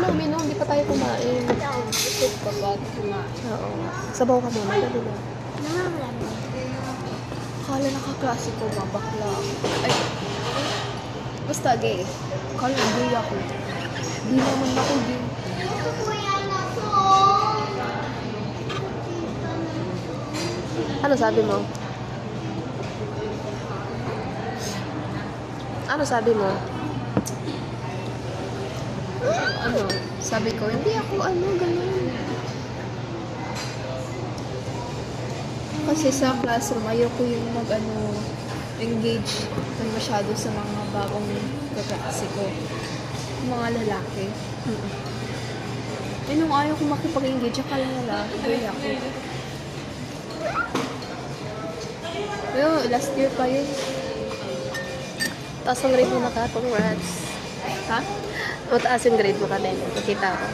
muna uminom, hindi pa tayo kumain. Busog pa ba kumain? Oo. Sabaw ka muna, dali na. Akala nakaklase ko ba, bakla. Ay, basta gay. Akala gay ako. Di naman ako gay. Ano sabi mo? Ano sabi mo? Ano, sabi ko, hindi ako ganun. Kasi sa classroom, ayoko yung engage ng masyado sa mga bagong kaklase ko. Mga lalaki. Nung ayaw ko makipag-engage, akala nila, gay ako. Pero last year pa yun. Taas ang grade mo na ka, congrats. Ha? Mataas yung grade mo ka din, nakita ko.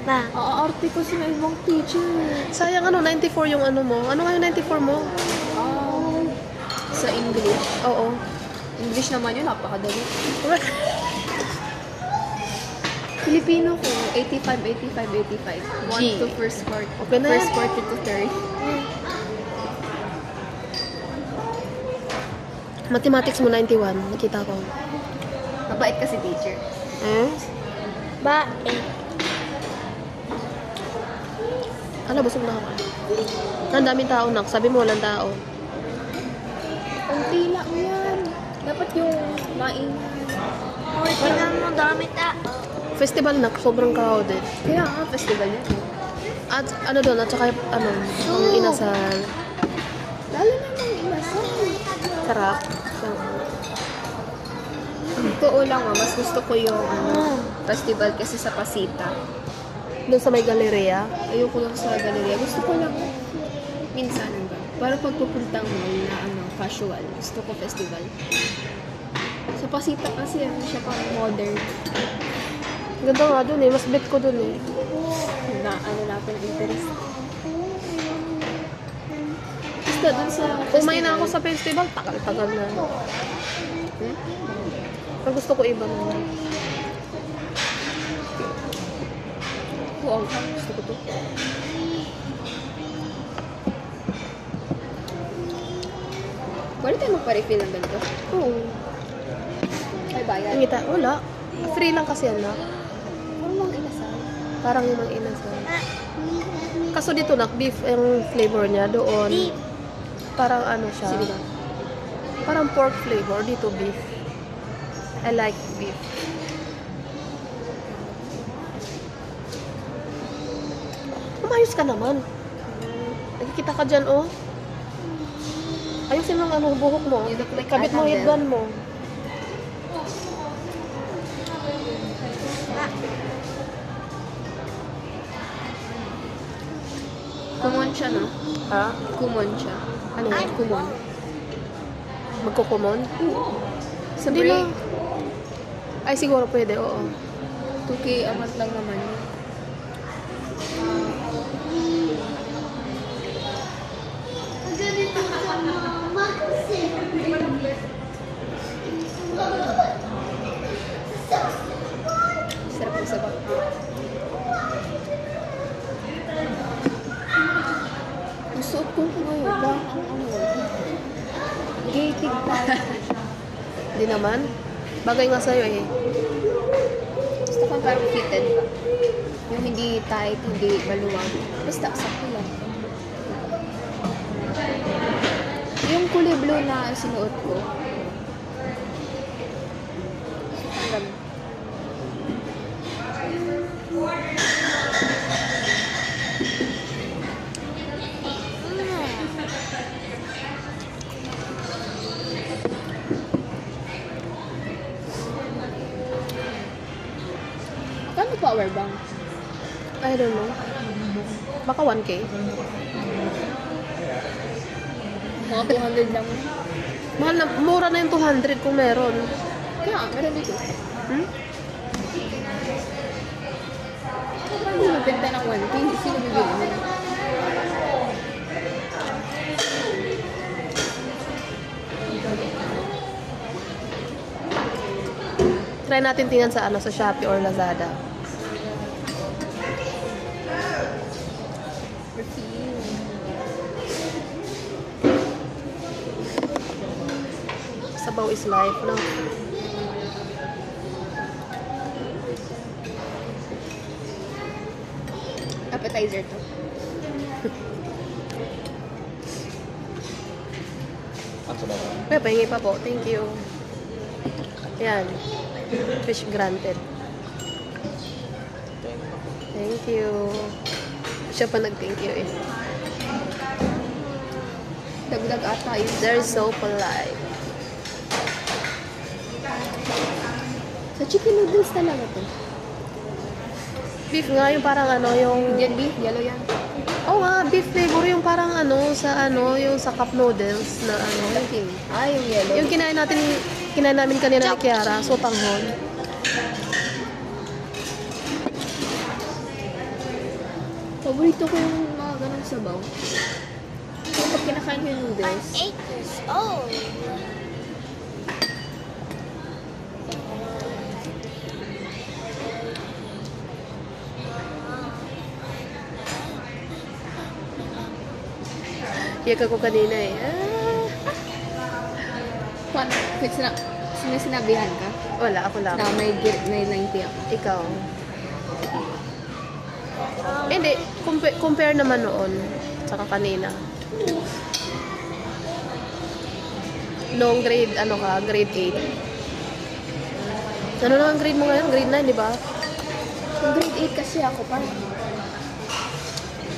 Na. Aarte ko sa ibang teacher. Sayang 94 yung ano mo. Ano nga yung 94 mo? Sa English. Oo. English naman yun, napakadali. Filipino ko, 85, 85, 85. G. 1 to first part. Okay na yan. First part to third. Mathematics mo 91, nakita ko. Mabait kasi teacher. Bait. Ano, busog na ako. Ang daming tao, nak. Sabi mo, walang tao. Kunti lang yan. Dapat yung Tingnan mo, dami tao. Festival, nak. Sobrang crowded. Kaya nga, festival yan. At ano doon, at saka ano, ang inasal. Lalo na ng inasal. Sarap. Totoo lang, mas gusto ko yung festival kasi sa Pasita. Doon sa may galeria. Ayoko lang sa galeria. Gusto ko lang minsan para pagpupuntang mall na casual. Gusto ko festival. Sa Pasita kasi siya pang modern. Ganda nga doon eh. Mas bet ko doon eh. Na natin ang interest. Basta dun sa Kumain na ako sa festival. Tagal-tagal na. Ang gusto ko iba naman. Oo, gusto ko to. Pwede tayo magpa-refill ng ganito? Oo. Ay, bayad. Ang kita, wala. Free lang kasi yan, nak. Parang mga inasal. Parang yung mga inasal. Kaso dito, nak, beef yung flavor niya. Doon, Beef. parang ano siya. Sige ba? Parang pork flavor. Dito, beef. I like beef. Umayos ka naman. Nakikita ka dyan, oh. Ayusin mo ang buhok mo. You look like Kabit mo Annabelle. headband mo. Kumon siya, no? Ha? Kumon siya. Ano yun? Kumon. Magkukumon? Sa Hindi break, na. Ay, siguro pwede, oo. 2K a month lang naman yun. Ganito sa mama kasi. Sarap ang sabak. Ang suot ko ngayon. Parang gating pa. Hindi naman. Bagay nga sa'yo eh. Gusto ko parang fitted ba? Yung hindi tight, hindi maluwag. Basta sakto lang. Yung kulay blue na sinuot ko. Alam. Kano power bank? I don't know. Baka 1K. Mga 200 lang. Mahal na, mura na yung 200 kung meron. Kaya, meron dito. Hmm? Paano magbenta ng 1K? Sino bibili mo? Try natin tingnan sa ano, sa Shopee or Lazada. Perfume. Sabaw is life, no? Appetizer to. May pahingi pa po. Thank you. Yan. Fish granted. Thank you. Siya pa nag-thank you eh. Dagdag ata yun. They're so polite. Sa chicken noodles talaga to. Beef nga yung parang ano, yung... Indian beef, yellow yan. Oo nga, beef flavor yung parang ano, yung sa cup noodles na ano. Looking. Ah, yung yellow. Yung kinain namin kanina ni Kiara, sotanghon. Paborito ko yung mga ganang sabaw. Kapag kinakain ko yung I'm noodles, 8 years old. Iyak ako kanina eh. paano? Sinabihan ka? Wala, ako lang. Na may 90 ako. Ikaw. Hindi, compare naman noon. Saka kanina. Noong grade, grade 8. Ano na ang grade mo ngayon? Grade 9, di ba? Yung grade 8 kasi ako, parang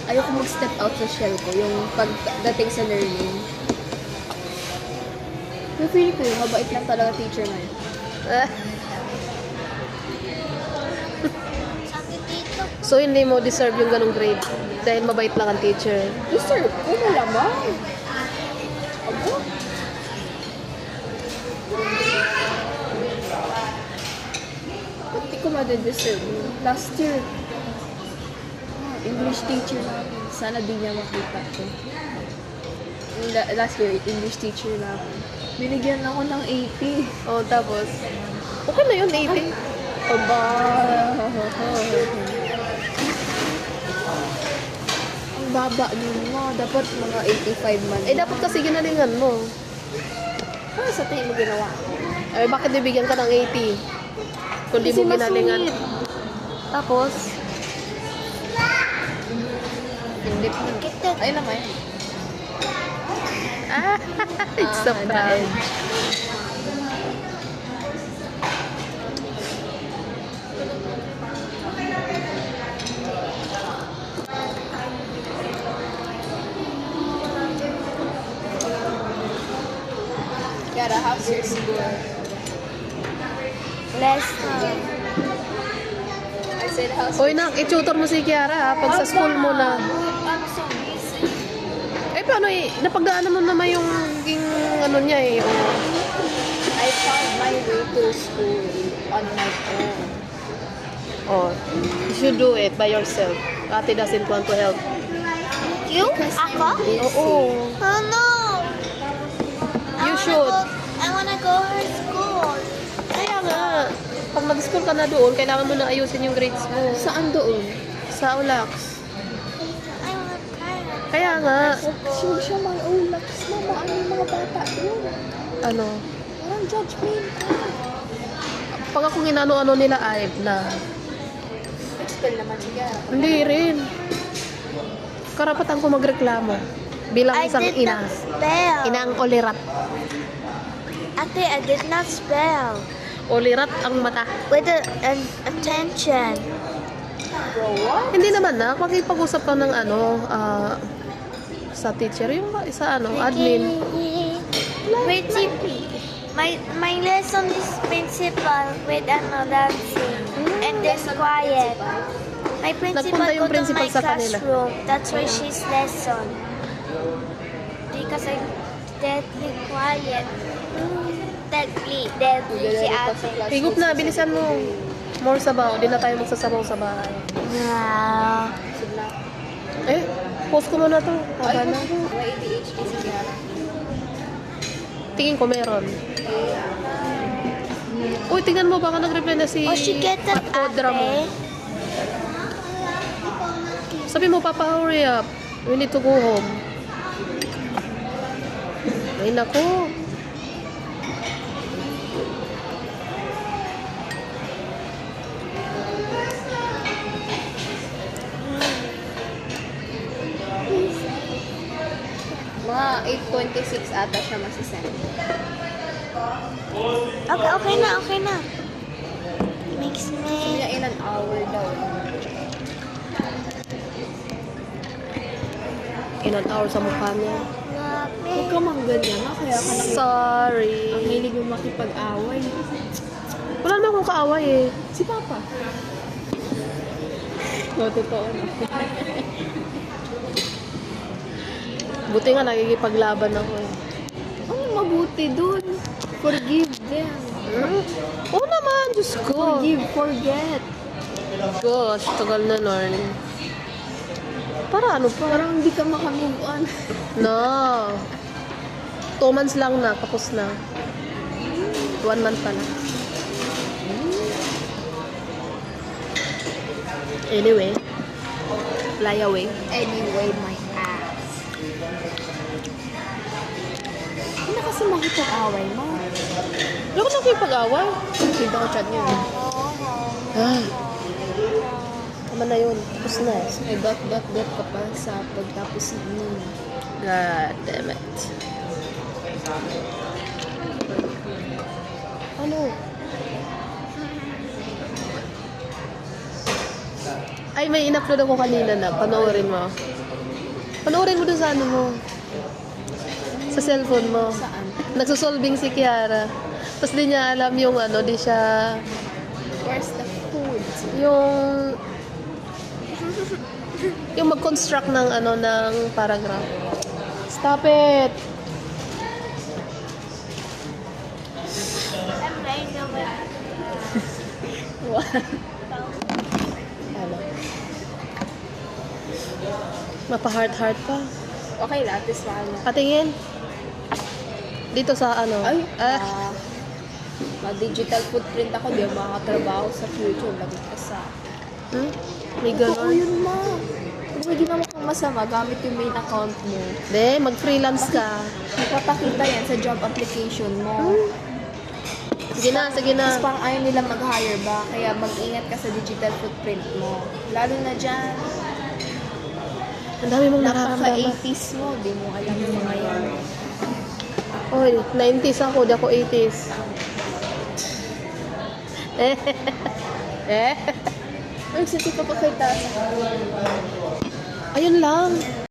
ayoko mag-step out sa shell ko, yung pagdating sa learning. Yung feeling ko yung mabait lang talaga teacher na yun. Sabi dito. So, hindi mo deserve yung ganong grade dahil mabait lang ang teacher. Deserve ko, malamang. Abo? Ba't di ko ma-deserve? Last year, English teacher namin. Sana di niya makita ko. Last year, English teacher namin. Binigyan ako ng 80. Oh, tapos, okay na yun, 80. Aba! Ang baba nun mo. Dapat mga 85 man. Eh, dapat kasi ginalingan mo. Ano sa tingin mo ginawa? Eh, bakit bibigyan ka ng 80? Kung di Kasi mo ginalingan. masungit. Tapos, Hindi pa. Ay naman. it's a prank. Gotta have your score. Less I said how's Hoy, nak, i-tutor mo si Kiara ha, pag sa school mo na. I'm so busy. Eh, paano napagdaanan mo naman yung ano niya eh. Yung, I found my way to school on my own. oh, you should do it by yourself. Ate doesn't want to help. You? Because I'm Ako? busy. Oo. Oh no! You should. I wanna go to school. Kaya nga, pag mag-school ka na doon, kailangan mo na ayusin yung grades mo. Saan doon? Sa ULAX. I wanna try. Kaya nga, Sure siya mga ulak. Mama, ano yung mga bata doon? ano, Parang judgment. pag ako ginano-ano nila ay na, Expel naman siya. hindi rin. Karapatan ko magreklamo bilang I isang did ina. not spell. Inang olirat. Ate, I did not spell. Olirat ang mata. With an attention. Bro, what? Hindi naman na, makipag-usap ka ng ano, sa teacher, yung sa ano, admin. Principal. My lesson is principal with another thing. And then quiet. My principal Nagpunta yung go to principal my sa kanila. classroom. That's why she's lesson. Because I'm deadly quiet. Deadly si ate. Higup na, bilisan mo. More sabaw, di na tayo magsasabaw sa bahay. Wow. Eh, post ko muna to. Haba na. May ADHD siya. Tingin ko meron. Uy, tingnan mo, baka nag-reply na si Oh, she get that Audra mo. ate. Sabi mo, Papa, hurry up. We need to go home. Ay, nako. Mga 8:26 ata siya masisend. Okay, okay na, okay na. Makes Sabi me... niya in an hour daw. In an hour sa mukha niya. Huwag ka mang ganyan ha, kaya ka nang Sorry. ang hilig mo makipag-away. Wala naman akong kaaway eh. Si Papa. No, totoo na. Buti nga nakikipaglaban ako eh. Ano mabuti dun? Forgive them. Oo naman, Diyos ko. Forgive, forget. Gosh, tagal na, Lorne. Para ano pa? Parang hindi ka makamove on. No. 2 months lang na, tapos na. 1 month pa lang. Anyway. Fly away. Anyway, my ass. Hindi na kasi makipag-away mo. Wala ko na kayo pag-away. Hindi ko chat niya. Ah. Tama na yun. Tapos na eh. May dot ka pa sa pagtapos nun. God damn it. Ano? Ay, may in-upload ako kanina na. Panoorin mo. Panoorin mo doon sa ano mo. Sa cellphone mo. Saan? Nagsusolving si Kiara. Tapos di niya alam yung ano, di siya... Where's the food? Yung mag-construct ng ano, ng paragraph. Stop it! I'm playing over. Ano? Mapa-heart-heart pa. Okay, lahat is fine. Patingin. Dito sa ano. Ay, Ah, ma-digital footprint ako. Di ako makakatrabaho sa future. Lagot ka sa... may Oo, ganon. yun ma. Kung may ginawa kang masama, gamit yung main account mo. Hindi, mag-freelance ka. Ipapakita yan sa job application mo. Sige na, sige na. Tapos parang ayaw nila mag-hire ba? Kaya mag-ingat ka sa digital footprint mo. Lalo na dyan, Ang dami mong nararamdaman. napaka-80s mo. Di mo alam yung mga yan. Oy, 90s ako, di ako 80s. Ay, sisi ka pa kay tata. Ayun lang.